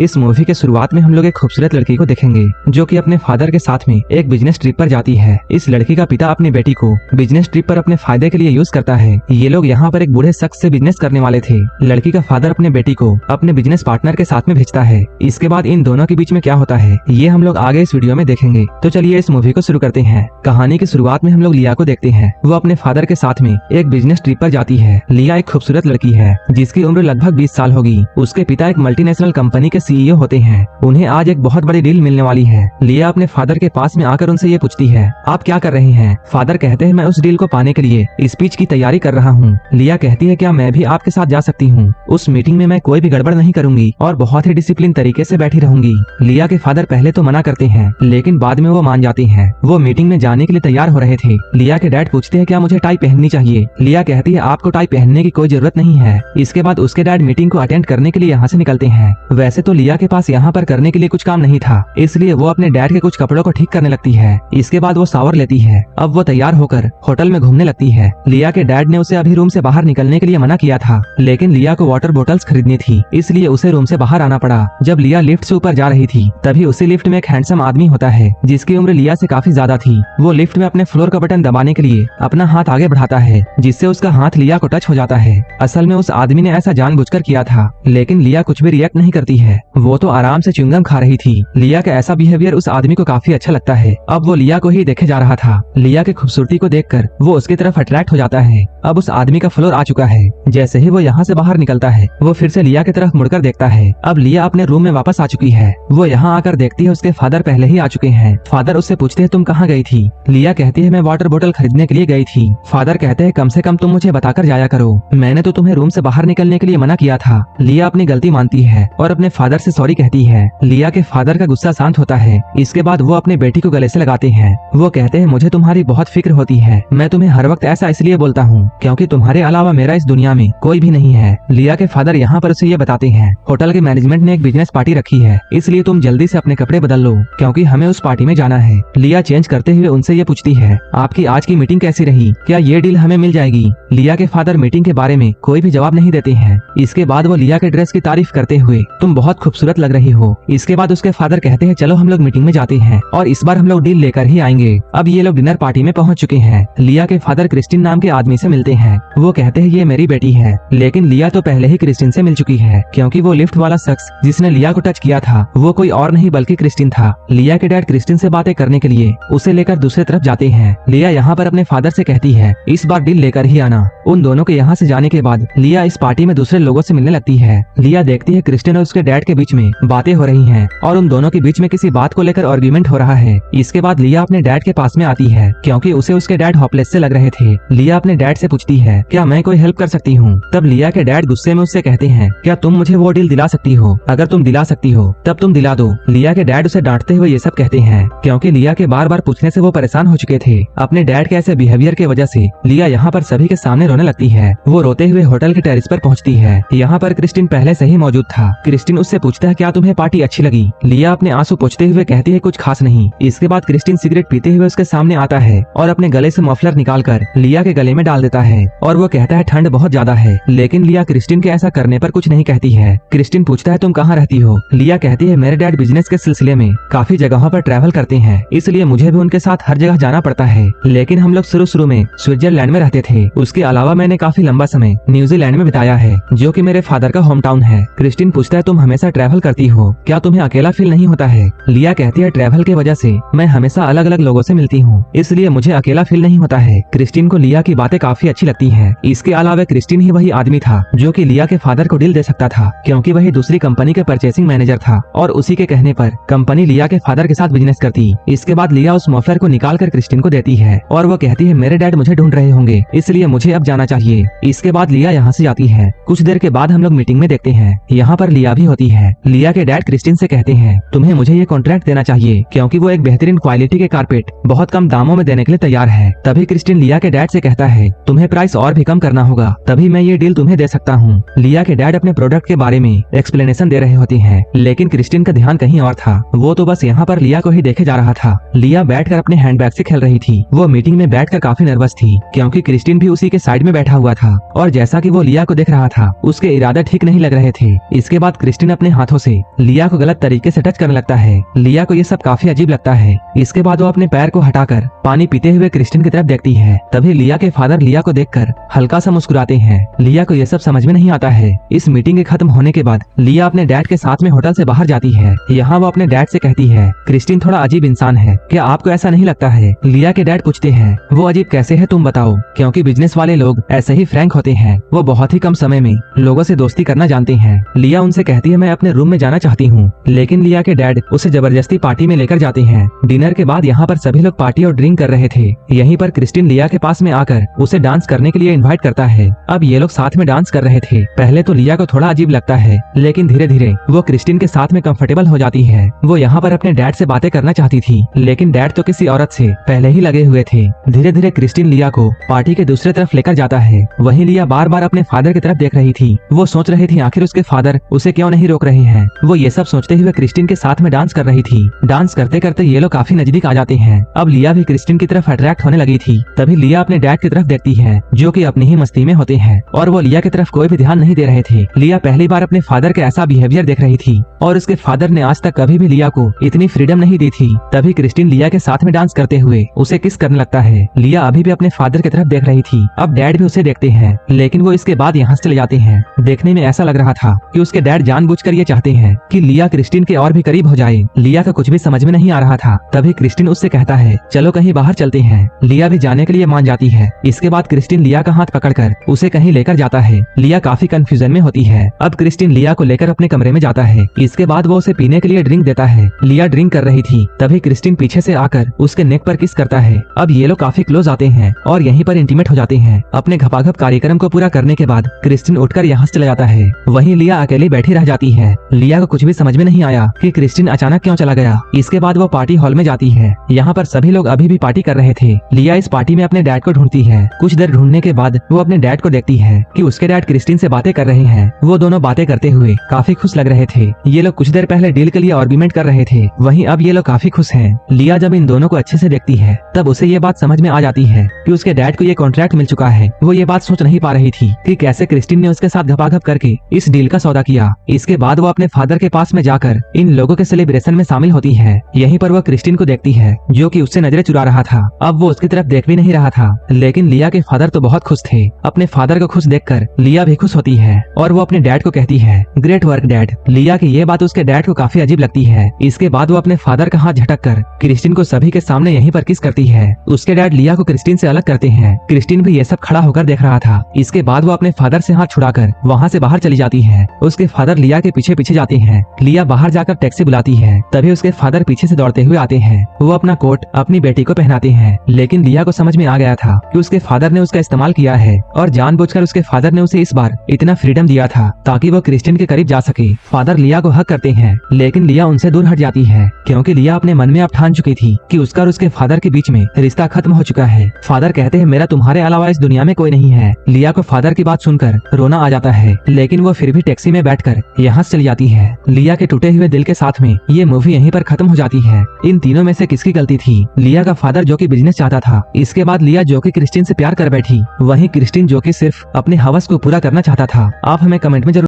इस मूवी के शुरुआत में हम लोग एक खूबसूरत लड़की को देखेंगे जो कि अपने फादर के साथ में एक बिजनेस ट्रिप पर जाती है। इस लड़की का पिता अपनी बेटी को बिजनेस ट्रिप पर अपने फायदे के लिए यूज करता है। ये लोग यहाँ पर एक बूढ़े शख्स से बिजनेस करने वाले थे। लड़की का फादर अपने बेटी को अपने बिजनेस पार्टनर के साथ में भेजता है। इसके बाद इन दोनों के बीच में क्या होता है ये हम लोग आगे इस वीडियो में देखेंगे। तो चलिए इस मूवी को शुरू करते हैं। कहानी की शुरुआत में हम लोग लिया को देखते हैं। वो अपने फादर के साथ में एक बिजनेस ट्रिप पर जाती है। लिया एक खूबसूरत लड़की है जिसकी उम्र लगभग 20 साल होगी। उसके पिता एक मल्टीनेशनल कंपनी के सीईओ होते हैं। उन्हें आज एक बहुत बड़ी डील मिलने वाली है। लिया अपने फादर के पास में आकर उनसे ये पूछती है, आप क्या कर रहे हैं? फादर कहते हैं, मैं उस डील को पाने के लिए स्पीच की तैयारी कर रहा हूँ। लिया कहती है, क्या मैं भी आपके साथ जा सकती हूँ? उस मीटिंग में मैं कोई भी गड़बड़ नहीं करूंगी और बहुत ही डिसिप्लिन तरीके से बैठी रहूंगी। लिया के फादर पहले तो मना करते हैं लेकिन बाद में वो मान जाते हैं। वो मीटिंग में जाने के लिए तैयार हो रहे थे। लिया के डैड पूछते हैं, क्या मुझे टाई पहननी चाहिए? लिया कहती है, आपको टाई पहनने की कोई जरूरत नहीं है। इसके बाद उसके डैड मीटिंग को अटेंड करने के लिए यहाँ से निकलते हैं। वैसे तो लिया के पास यहाँ पर करने के लिए कुछ काम नहीं था, इसलिए वो अपने डैड के कुछ कपड़ों को ठीक करने लगती है। इसके बाद वो शावर लेती है। अब वो तैयार होकर होटल में घूमने लगती है। लिया के डैड ने उसे अभी रूम से बाहर निकलने के लिए मना किया था, लेकिन लिया को वाटर बोतल्स खरीदनी थी, इसलिए उसे रूम से बाहर आना पड़ा। जब लिया लिफ्ट से ऊपर जा रही थी तभी उसी लिफ्ट में एक हैंडसम आदमी होता है जिसकी उम्र लिया से काफी ज्यादा थी। वो लिफ्ट में अपने फ्लोर का बटन दबाने के लिए अपना हाथ आगे बढ़ाता है जिससे उसका हाथ लिया को टच हो जाता है। असल में उस आदमी ने ऐसा जानबूझकर किया था, लेकिन लिया कुछ भी रिएक्ट नहीं करती है। वो तो आराम से च्युइंगम खा रही थी। लिया का ऐसा बिहेवियर उस आदमी को काफी अच्छा लगता है। अब वो लिया को ही देखे जा रहा था। लिया की खूबसूरती को देखकर वो उसकी तरफ अट्रैक्ट हो जाता है। अब उस आदमी का फ्लोर आ चुका है। जैसे ही वो यहाँ से बाहर निकलता है वो फिर से लिया की तरफ मुड़कर देखता है। अब लिया अपने रूम में वापस आ चुकी है। वो यहाँ आकर देखती है उसके फादर पहले ही आ चुके हैं। फादर उससे पूछते हैं, तुम कहाँ गई थी? लिया कहती है, मैं वाटर बोतल खरीदने के लिए गई थी। फादर कहते हैं, कम से कम तुम मुझे बताकर जाया करो, मैंने तो तुम्हें रूम से बाहर निकलने के लिए मना किया था। लिया अपनी गलती मानती है और अपने फादर से सॉरी कहती है। लिया के फादर का गुस्सा शांत होता है। इसके बाद वो अपनी बेटी को गले से लगाते हैं। वो कहते हैं, मुझे तुम्हारी बहुत फिक्र होती है। मैं तुम्हें हर वक्त ऐसा इसलिए बोलता हूँ क्योंकि तुम्हारे अलावा मेरा इस दुनिया में कोई भी नहीं है। लिया के फादर यहाँ पर उसे ये बताते हैं, होटल के मैनेजमेंट ने एक बिजनेस पार्टी रखी है, इसलिए तुम जल्दी से अपने कपड़े बदल लो क्योंकि हमें उस पार्टी में जाना है। लिया चेंज करते हुए उनसे ये पूछती है, आपकी आज की मीटिंग कैसी रही? क्या ये डील हमें मिल जाएगी? लिया के फादर मीटिंग के बारे में कोई भी जवाब नहीं देते हैं। इसके बाद वो लिया के ड्रेस की तारीफ करते हुए, तुम बहुत खूबसूरत लग रही हो। इसके बाद उसके फादर कहते हैं, चलो हम लोग मीटिंग में जाते हैं और इस बार हम लोग डील लेकर ही आएंगे। अब ये लोग डिनर पार्टी में पहुंच चुके हैं। लिया के फादर क्रिस्टिन नाम के आदमी से मिलते हैं। वो कहते हैं, ये मेरी बेटी है, लेकिन लिया तो पहले ही क्रिस्टिन से मिल चुकी है क्योंकि वो लिफ्ट वाला शख्स जिसने लिया को टच किया था वो कोई और नहीं बल्कि क्रिस्टिन था। लिया के डैड क्रिस्टिन से बातें करने के लिए उसे लेकर दूसरी तरफ जाते हैं। लिया यहाँ पर अपने फादर से कहती है, इस बार डील लेकर ही आना। उन दोनों के यहाँ से जाने के बाद लिया इस पार्टी में दूसरे लोगों से मिलने लगती है। लिया देखती है क्रिस्टिन और उसके डैड के बीच में बातें हो रही हैं और उन दोनों के बीच में किसी बात को लेकर आर्गुमेंट हो रहा है। इसके बाद लिया अपने डैड के पास में आती है क्योंकि उसे उसके डैड होपलेस से लग रहे थे। लिया अपने डैड से पूछती है, क्या मैं कोई हेल्प कर सकती हूँ? तब लिया के डैड गुस्से में उससे कहते हैं, क्या तुम मुझे वो डील दिला सकती हो? अगर तुम दिला सकती हो तब तुम दिला दो। लिया के डैड उसे डांटते हुए ये सब कहते हैं क्योंकि लिया के बार बार पूछने से वो परेशान हो चुके थे। अपने डैड के ऐसे बिहेवियर की वजह से लिया यहाँ पर सभी के सामने रोने लगती है। वो रोते हुए होटल के टेरेस पर पहुँचती है। यहाँ पर क्रिस्टिन पहले से ही मौजूद था। क्रिस्टिन उससे पूछता है, क्या तुम्हें पार्टी अच्छी लगी? लिया अपने आंसू पोंछते हुए कहती है, कुछ खास नहीं। इसके बाद क्रिस्टिन सिगरेट पीते हुए उसके सामने आता है और अपने गले से मफलर निकालकर लिया के गले में डाल देता है और वो कहता है, ठंड बहुत ज्यादा है। लेकिन लिया क्रिस्टिन के ऐसा करने पर कुछ नहीं कहती है। क्रिस्टिन पूछता है, तुम कहाँ रहती हो? लिया कहती है, मेरे डैड बिजनेस के सिलसिले में काफी जगहों पर ट्रैवल करते हैं, इसलिए मुझे भी उनके साथ हर जगह जाना पड़ता है। लेकिन हम लोग शुरू में स्विट्जरलैंड में रहते थे। उसके अलावा मैंने काफी लंबा समय न्यूजीलैंड में बिताया है जो कि मेरे फादर का होम टाउन है। क्रिस्टिन पूछता है, तुम हमेशा ट्रैवल करती हो, क्या तुम्हें अकेला फील नहीं होता है? लिया कहती है, ट्रैवल की वजह से मैं हमेशा अलग अलग लोगों से मिलती हूँ, इसलिए मुझे अकेला फील नहीं होता है। क्रिस्टिन को लिया की बातें काफी अच्छी लगती है। इसके अलावा क्रिस्टिन ही वही आदमी था जो कि लिया के फादर को डील दे सकता था क्योंकि वही दूसरी कंपनी के परचेसिंग मैनेजर था और उसी के कहने पर कंपनी लिया के फादर के साथ बिजनेस करती। इसके बाद लिया उस मफलर को निकाल कर क्रिस्टिन को देती है और वो कहती है, मेरे डैड मुझे ढूंढ रहे होंगे, इसलिए मुझे अब जाना चाहिए। इसके बाद लिया यहाँ से जाती है। कुछ देर के बाद हम लोग मीटिंग में देखते हैं यहाँ पर लिया भी होती है। लिया के डैड क्रिस्टिन से कहते हैं, तुम्हें मुझे ये कॉन्ट्रैक्ट देना चाहिए क्योंकि वो एक बेहतरीन क्वालिटी के कारपेट बहुत कम दामों में देने के लिए तैयार है। तभी क्रिस्टिन लिया के डैड से कहता है, तुम्हें प्राइस और भी कम करना होगा तभी मैं ये डील तुम्हें दे सकता हूँ। लिया के डैड अपने प्रोडक्ट के बारे में एक्सप्लेनेशन दे रहे होती हैं, लेकिन क्रिस्टिन का ध्यान कहीं और था। वो तो बस यहाँ पर लिया को ही देखे जा रहा था। लिया बैठकर अपने हैंडबैग से खेल रही थी। वो मीटिंग में बैठकर काफी नर्वस थी क्योंकि क्रिस्टिन भी उसी के साइड में बैठा हुआ था और जैसा कि वो लिया को देख रहा था उसके इरादे ठीक नहीं लग रहे थे। इसके बाद क्रिस्टिन अपने हाथों से लिया को गलत तरीके से टच करने लगता है। लिया को ये सब काफी अजीब लगता है। इसके बाद वो अपने पैर को हटाकर पानी पीते हुए क्रिस्टिन की तरफ देखती है। तभी लिया के फादर लिया को देखकर हल्का सा मुस्कुराते हैं। लिया को ये सब समझ में नहीं आता है। इस मीटिंग के खत्म होने के बाद लिया अपने डैड के साथ में होटल से बाहर जाती है। यहाँ वो अपने डैड से कहती है क्रिस्टिन थोड़ा अजीब इंसान है, क्या आपको ऐसा नहीं लगता है? लिया के डैड पूछते हैं वो अजीब कैसे है तुम बताओ? क्योंकि बिजनेस वाले लोग ऐसे ही फ्रैंक होते हैं, वो बहुत ही कम समय में लोगों से दोस्ती करना जानते हैं। लिया उनसे कहती है मैं अपने रूम में जाना चाहती हूँ, लेकिन लिया के डैड उसे जबरदस्ती पार्टी में लेकर जाते हैं। डिनर के बाद यहाँ पर सभी लोग पार्टी और ड्रिंक कर रहे थे। यहीं पर क्रिस्टिन लिया के पास में आकर उसे डांस करने के लिए इन्वाइट करता है। अब ये लोग साथ में डांस कर रहे थे। पहले तो लिया को थोड़ा अजीब लगता है, लेकिन धीरे धीरे वो क्रिस्टिन के साथ में कंफर्टेबल हो जाती है। वो यहाँ पर अपने डैड से बातें करना चाहती थी, लेकिन डैड तो किसी औरत से पहले ही लगे हुए थे। धीरे धीरे क्रिस्टिन लिया को पार्टी के दूसरे तरफ लेकर जाता है। वहीं लिया बार बार अपने फादर की तरफ देख रही थी। वो सोच रही थी आखिर उसके फादर उसे क्यों नहीं रोक रहे हैं। वो ये सब सोचते हुए क्रिस्टिन के साथ में डांस कर रही थी। डांस करते करते ये लोग काफी नजदीक आ जाते हैं। अब लिया भी क्रिस्टिन की तरफ अट्रैक्ट होने लगी थी। तभी लिया अपने डैड की तरफ देखती है, जो कि अपनी ही मस्ती में होते हैं और वो लिया की तरफ कोई भी ध्यान नहीं दे रहे थे। लिया पहली बार अपने फादर के ऐसा बिहेवियर देख रही थी और उसके फादर ने आज तक कभी भी लिया को इतनी फ्रीडम नहीं दी थी। तभी क्रिस्टिन लिया के साथ में डांस करते हुए उसे किस करने लगता है। लिया अभी भी अपने फादर की तरफ देख रही थी। अब डैड भी उसे देखते हैं, लेकिन वो इसके बाद यहाँ से चले जाते हैं। देखने में ऐसा लग रहा था कि उसके डैड जानबूझकर ये चाहते हैं कि लिया क्रिस्टिन के और भी करीब हो जाए। लिया का कुछ भी समझ में नहीं आ रहा था। तभी क्रिस्टिन उससे कहता है चलो कहीं बाहर चलते हैं। लिया भी जाने के लिए मान जाती है। इसके बाद क्रिस्टिन लिया का हाथ पकड़कर उसे कहीं लेकर जाता है। लिया काफी कंफ्यूजन में होती है। अब क्रिस्टिन लिया को लेकर अपने कमरे में जाता है। इसके बाद वो उसे पीने के लिए ड्रिंक देता है। लिया ड्रिंक कर रही थी। तभी क्रिस्टिन पीछे से आकर उसके नेक पर किस करता है। अब ये लोग काफी क्लोज आते हैं और यहीं पर इंटीमेट हो जाते हैं। अपने घपाघप कार्यक्रम को पूरा करने के बाद क्रिस्टिन उठकर यहाँ से चला जाता है। वहीं लिया अकेली बैठी रह जाती है। लिया को कुछ भी समझ में नहीं आया कि क्रिस्टिन अचानक क्यों चला गया। इसके बाद वो पार्टी हॉल में जाती है। यहाँ पर सभी लोग अभी भी पार्टी कर रहे थे। लिया इस पार्टी में अपने डैड को ढूंढती है। कुछ देर ढूंढने के बाद वो अपने डैड को देखती है कि उसके डैड क्रिस्टिन से बातें कर रहे हैं। वो दोनों बातें करते हुए काफी खुश लग रहे थे। ये लोग कुछ देर पहले डील के लिए आर्गुमेंट कर रहे थे, वहीं अब ये लोग काफी खुश हैं। लिया जब इन दोनों को अच्छे से देखती है तब उसे ये बात समझ में आ जाती है कि उसके डैड को ये कॉन्ट्रैक्ट मिल चुका है। वो ये बात सोच नहीं पा रही थी कि कैसे क्रिस्टिन ने उसके साथ घपाघप करके इस डील का सौदा किया। इसके बाद वो अपने फादर के पास में जाकर इन लोगों के सेलिब्रेशन में शामिल होती है। यहीं पर वो क्रिस्टिन को देखती है, जो कि उससे नजरें चुरा रहा था। अब वो उसकी तरफ देख भी नहीं रहा था, लेकिन लिया के फादर तो बहुत खुश थे। अपने फादर को खुश देखकर लिया भी खुश होती है और वो अपने डैड को कहती है ग्रेट वर्क डैड। लिया की ये बात उसके डैड को काफी अजीब लगती है। इसके बाद वो अपने फादर का हाथ झटक कर क्रिस्टिन को सभी के सामने यहीं पर किस करती है। उसके डैड लिया को क्रिस्टिन से अलग करते हैं। क्रिस्टिन भी ये सब खड़ा होकर देख रहा था। इसके बाद वो अपने फादर से हाथ छुड़ाकर वहाँ से बाहर चली जाती है। उसके फादर लिया के पीछे पीछे जाते हैं। लिया बाहर जाकर टैक्सी बुलाती है। तभी उसके फादर पीछे से दौड़ते हुए आते हैं। वो अपना कोट अपनी बेटी को पहनाते हैं, लेकिन लिया को समझ में आ गया था कि उसके फादर ने उसका इस्तेमाल किया है और जानबूझकर उसके फादर ने उसे इस बार इतना फ्रीडम दिया था ताकि वो क्रिस्टिन के करीब जा सके। फादर लिया को हक करते हैं, लेकिन लिया उनसे दूर हट जाती है क्योंकि लिया अपने मन में अब ठान चुकी थी कि उसका और उसके फादर के बीच में रिश्ता खत्म हो चुका है। फादर कहते हैं मेरा तुम्हारे अलावा इस दुनिया में कोई नहीं है। लिया को फादर की बात सुनकर रोना आ जाता है, लेकिन वो फिर भी टैक्सी में बैठकर यहाँ से चली जाती है। लिया के टूटे हुए दिल के साथ में ये मूवी यहीं पर खत्म हो जाती है। इन तीनों में से किसकी गलती थी? लिया का फादर जो कि बिजनेस चाहता था, इसके बाद लिया जो कि क्रिस्टिन से प्यार कर बैठी, वहीं क्रिस्टिन जो कि सिर्फ अपने हवस को पूरा करना चाहता था। आप हमें कमेंट में जरूर